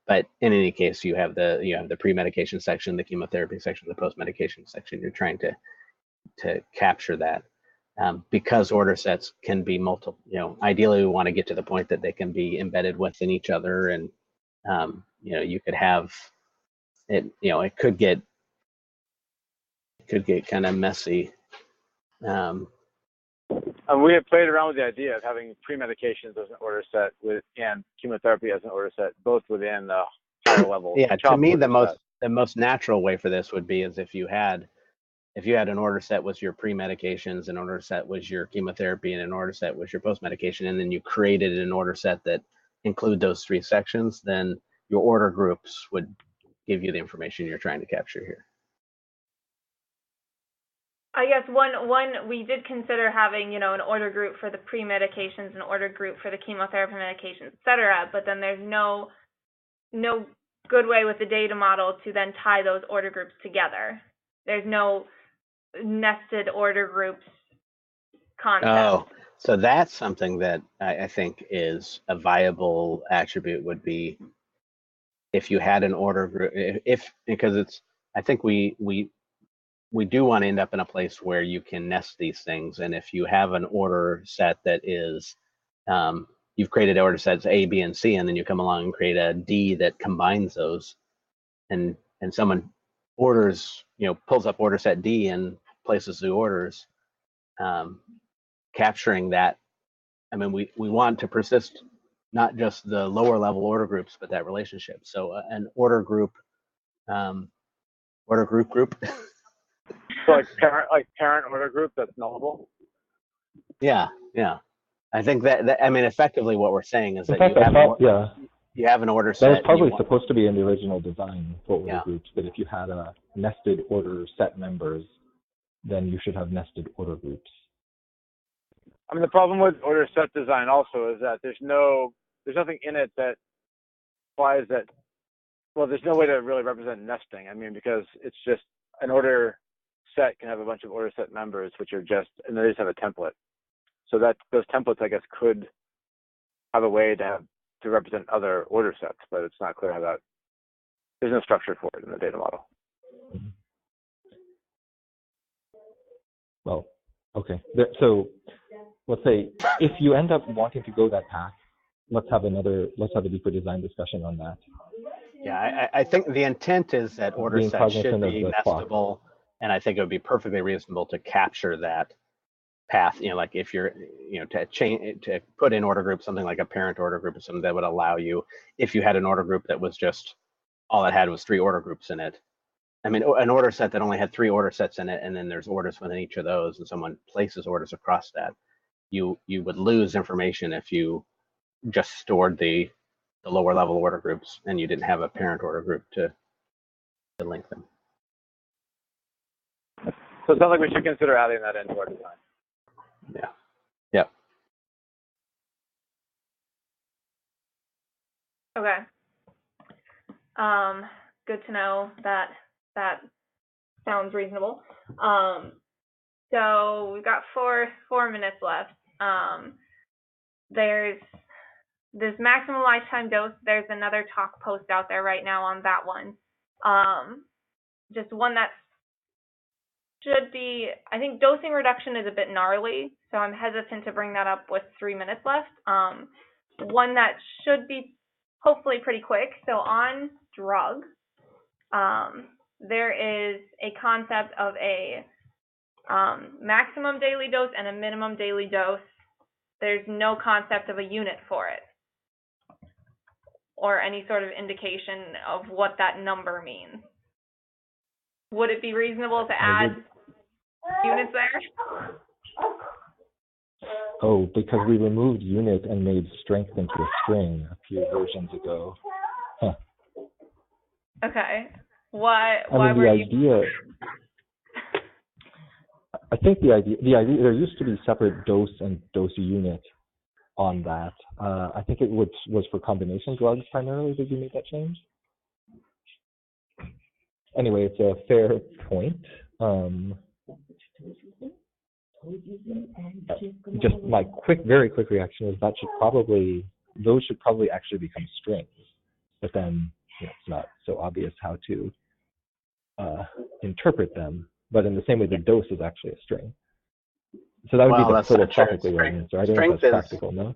but in any case, you have the pre-medication section, the chemotherapy section, the post-medication section. You're trying to capture that because order sets can be multiple. Ideally, we want to get to the point that they can be embedded within each other, and you could have it. It could get kind of messy. We have played around with the idea of having pre-medications as an order set and chemotherapy as an order set, both within the higher level. Yeah, to me, the most natural way for this would be as if you had an order set was your pre-medications, an order set was your chemotherapy, and an order set was your post-medication, and then you created an order set that include those three sections, then your order groups would give you the information you're trying to capture here. I guess one we did consider having, an order group for the pre-medications, an order group for the chemotherapy medications, et cetera, but then there's no good way with the data model to then tie those order groups together. There's no nested order groups concept. Oh, so that's something that I think is a viable attribute, would be if you had an order group, because I think we do want to end up in a place where you can nest these things. And if you have an order set that is, you've created order sets A, B, and C, and then you come along and create a D that combines those, and someone orders, pulls up order set D and places the orders, capturing that. I mean, we want to persist not just the lower level order groups, but that relationship. So an order group, group. So like parent order group that's nullable. Yeah. I think that I mean, effectively what we're saying is In that fact, you I have thought, yeah, you have an order that was set. probably supposed to be in the original design for order Yeah. groups, that if you had a nested order set members, then you should have nested order groups. I mean, the problem with order set design also is that there's nothing in it that implies that, well, there's no way to really represent nesting. I mean, because it's just an order set can have a bunch of order set members, which are just, and they just have a template. So that those templates, I guess, could have a way to represent other order sets, but it's not clear how that, there's no structure for it in the data model. Well, okay. So let's say if you end up wanting to go that path, let's have a deeper design discussion on that. Yeah, I think the intent is that order Being sets should cognizant of be the clock. nestable, and I think it would be perfectly reasonable to capture that path. You know, like if you're, you know, to put in order group something like a parent order group or something that would allow you, if you had an order group that was just all it had was 3 order groups in it. I mean, an order set that only had 3 order sets in it, and then there's orders within each of those, and someone places orders across that. You would lose information if you just stored the lower level order groups and you didn't have a parent order group to link them. So it sounds like we should consider adding that into our design. Yeah. Yep. Okay. Good to know that that sounds reasonable. So we've got four minutes left. There's this maximum lifetime dose. There's another talk post out there right now on that one. Just one that should be, I think dosing reduction is a bit gnarly, so I'm hesitant to bring that up with 3 minutes left. One that should be hopefully pretty quick. So on drug, there is a concept of a maximum daily dose and a minimum daily dose. There's no concept of a unit for it or any sort of indication of what that number means. Would it be reasonable to add units there? Oh, because we removed unit and made strength into a string a few versions ago. Huh. Okay. Why the idea, I think the idea, there used to be separate dose and dose unit on that. I think it was for combination drugs primarily that you made that change. Anyway, it's a fair point. Just my very quick reaction is those should probably actually become strings, but then it's not so obvious how to interpret them. But in the same way, the dose is actually a string. So that would be the philosophically right answer. I don't know if that's practical, no?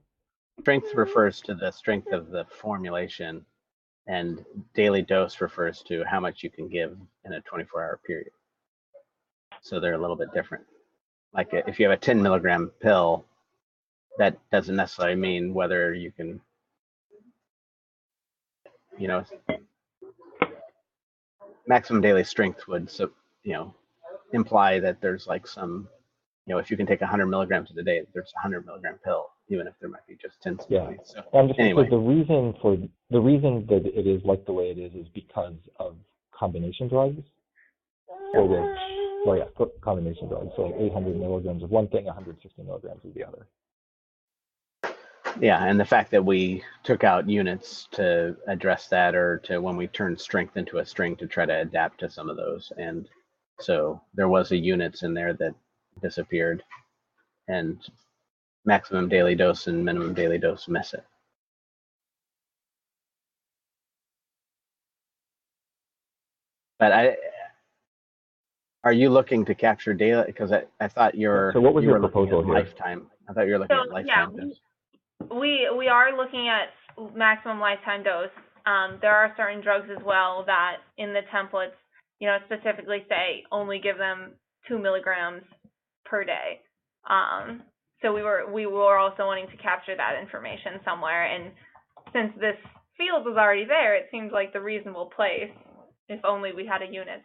Strength refers to the strength of the formulation, and daily dose refers to how much you can give in a 24-hour period. So they're a little bit different. Like if you have a 10 milligram pill, that doesn't necessarily mean whether you can, maximum daily strength would, imply that there's like some, if you can take 100 milligrams a day, there's a 100 milligram pill, even if there might be just 10. Yeah. So anyway, the reason that it is like the way it is because of combination drugs, for which, combination drugs. So 800 milligrams of one thing, 160 milligrams of the other. Yeah, and the fact that we took out units to address that, or to when we turned strength into a string to try to adapt to some of those, and so there was a units in there that disappeared, and maximum daily dose and minimum daily dose miss it. But are you looking to capture data? Because I thought so what was your proposal here? Lifetime. I thought you were looking at lifetime dose. We are looking at maximum lifetime dose. There are certain drugs as well that in the templates, specifically say only give them 2 milligrams per day. So we were also wanting to capture that information somewhere. And since this field was already there, it seems like the reasonable place, if only we had a unit.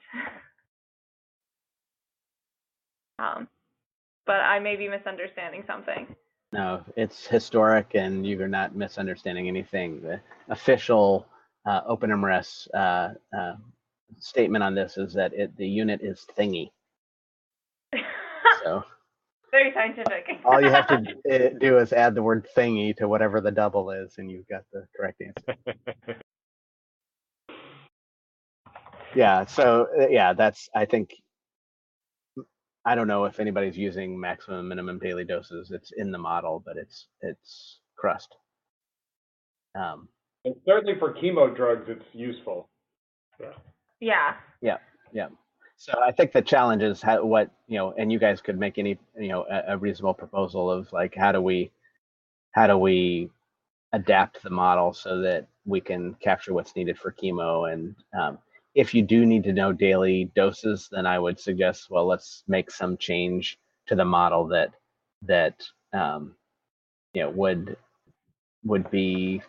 But I may be misunderstanding something. No, it's historic, and you're not misunderstanding anything. The official OpenMRS statement on this is that the unit is thingy. So Very scientific. all you have to do is add the word thingy to whatever the double is, and you've got the correct answer. Yeah. So yeah, that's, I think, I don't know if anybody's using maximum and minimum daily doses. It's in the model, but it's crust. And certainly for chemo drugs, it's useful. Yeah. Yeah. So I think the challenge is what, and you guys could make any, a reasonable proposal of like, how do we adapt the model so that we can capture what's needed for chemo. And if you do need to know daily doses, then I would suggest, well, let's make some change to the model that would be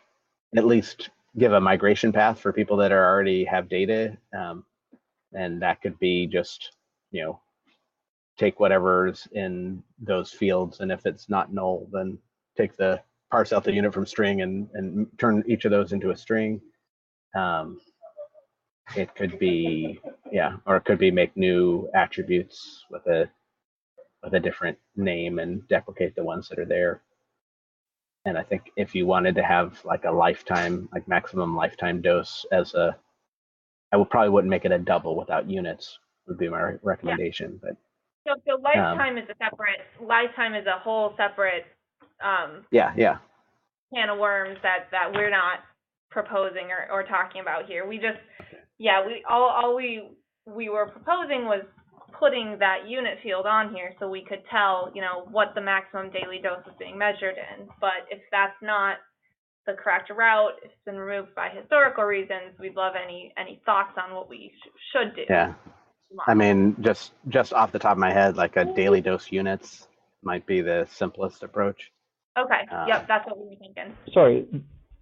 at least give a migration path for people that already have data. And that could be just, take whatever's in those fields. And if it's not null, then parse out the unit from string and turn each of those into a string. It could be, or it could be make new attributes with a different name and deprecate the ones that are there. And I think if you wanted to have like a lifetime, like maximum lifetime dose I probably wouldn't make it a double without units, would be my recommendation. Yeah. But so lifetime is a whole separate can of worms that we're not proposing or talking about here. We just we were proposing was putting that unit field on here so we could tell, what the maximum daily dose is being measured in. But if that's not the correct route, if it's been removed by historical reasons, we'd love any thoughts on what we should do. Yeah. I mean, just off the top of my head, like a daily dose units might be the simplest approach. Okay. Yep, that's what we were thinking. Sorry,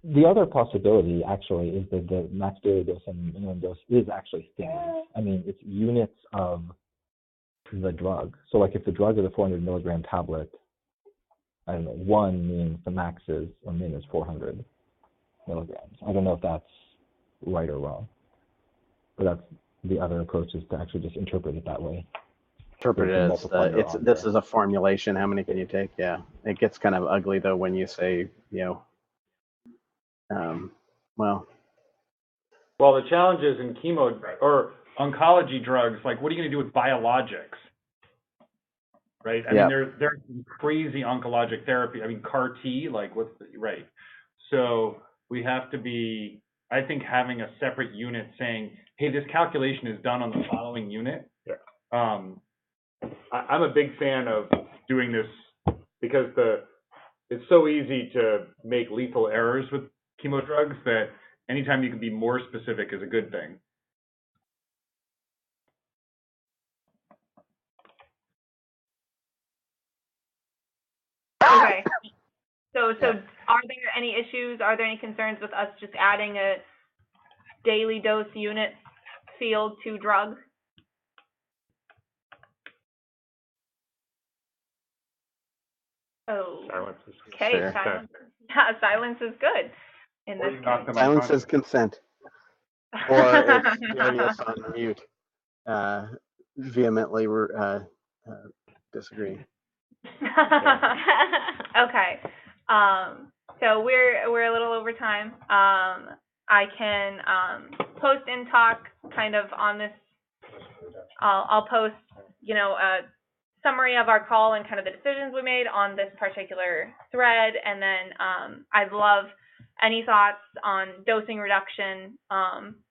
the other possibility actually is that the max daily dose and minimum dose is actually standard. I mean, it's units of the drug. So like if the drug is a 400 milligram tablet, I don't know, 1 means the max is or min is 400 milligrams. I don't know if that's right or wrong, but that's the other approach, is to actually just interpret it that way. Interpret it as this is a formulation. How many can you take? Yeah, it gets kind of ugly though when you say, Well, the challenge is in chemo or oncology drugs, like what are you going to do with biologics? Right? I mean, there's crazy oncologic therapy. I mean, CAR T, like right. So we have to be, I think, having a separate unit saying, hey, this calculation is done on the following unit. Yeah. I'm a big fan of doing this because it's so easy to make lethal errors with chemo drugs that anytime you can be more specific is a good thing. Okay. So are there any issues? Are there any concerns with us just adding a daily dose unit field to drugs? Oh. Silence is Okay. Sure. Silence is good. In this case. silence is consent. Or it's hearing us on mute, vehemently disagree. Okay. So we're a little over time. I can post in talk kind of on this. I'll post, a summary of our call and kind of the decisions we made on this particular thread, and then I'd love any thoughts on dosing reduction.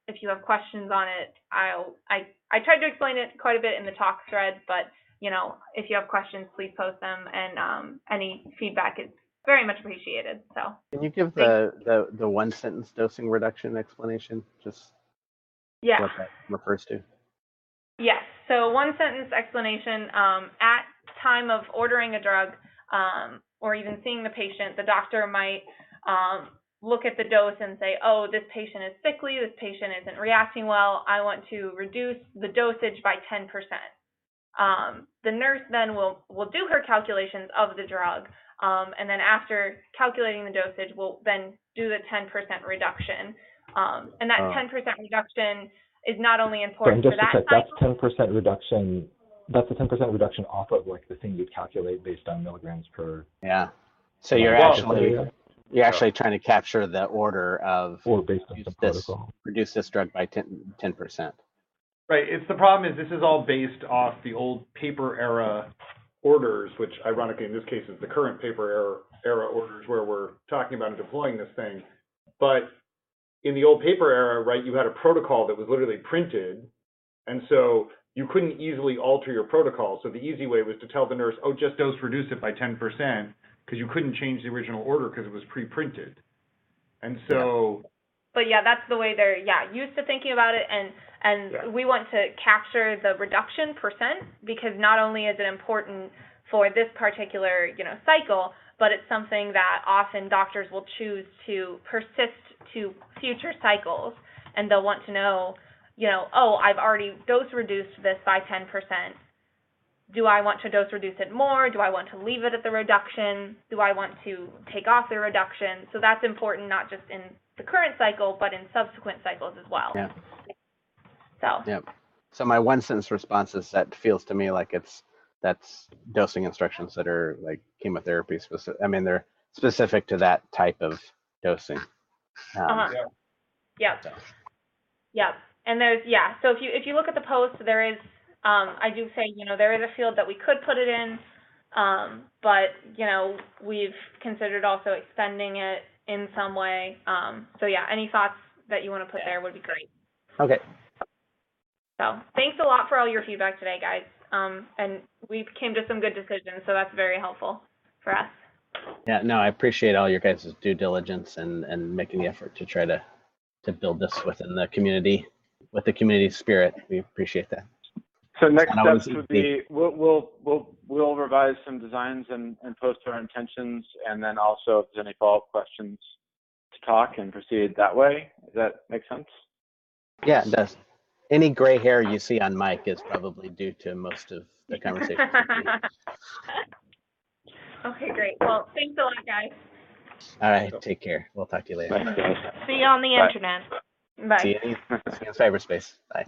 If you have questions on it, I tried to explain it quite a bit in the talk thread, but if you have questions, please post them, and any feedback is very much appreciated. So can you give the one sentence dosing reduction explanation? Just what that refers to. Yes. So one sentence explanation. At time of ordering a drug, or even seeing the patient, the doctor might look at the dose and say, oh, this patient is sickly, this patient isn't reacting well, I want to reduce the dosage by 10%. The nurse then will do her calculations of the drug, And then after calculating the dosage, we'll then do the 10% reduction. And that 10% reduction is not only important for that cycle. That's 10% reduction. That's a 10% reduction off of like the thing you'd calculate based on milligrams per. Yeah. So you're actually trying to capture the order of or based on some protocol. Reduce this drug by 10%. Right. It's the problem is this is all based off the old paper era orders, which ironically in this case is the current paper era orders where we're talking about and deploying this thing. But in the old paper era, right, you had a protocol that was literally printed, and so you couldn't easily alter your protocol. So the easy way was to tell the nurse, oh, just dose reduce it by 10%, because you couldn't change the original order because it was pre-printed. And so... But yeah, that's the way they're used to thinking about it, and we want to capture the reduction percent, because not only is it important for this particular cycle, but it's something that often doctors will choose to persist to future cycles, and they'll want to know, oh, I've already dose reduced this by 10%. Do I want to dose reduce it more? Do I want to leave it at the reduction? Do I want to take off the reduction? So that's important not just in the current cycle, but in subsequent cycles as well. Yeah. So. Yep. So my one sentence response is that feels to me like that's dosing instructions that are like chemotherapy specific. I mean, they're specific to that type of dosing. Yep. And there's so if you look at the post, there is I do say there is a field that we could put it in, but we've considered also extending it in some way. So any thoughts that you want to put there would be great. Okay. So thanks a lot for all your feedback today, guys. And we came to some good decisions, so that's very helpful for us. Yeah, no, I appreciate all your guys' due diligence and making the effort to try to build this within the community, with the community spirit. We appreciate that. So next steps would be we'll revise some designs and post our intentions, and then also if there's any follow-up questions to talk and proceed that way. Does that make sense? Yeah, it does. Any gray hair you see on Mike is probably due to most of the conversation. Okay, great. Well, thanks a lot, guys. All right, take care. We'll talk to you later. See you on the internet. Bye. See you in cyberspace. Bye.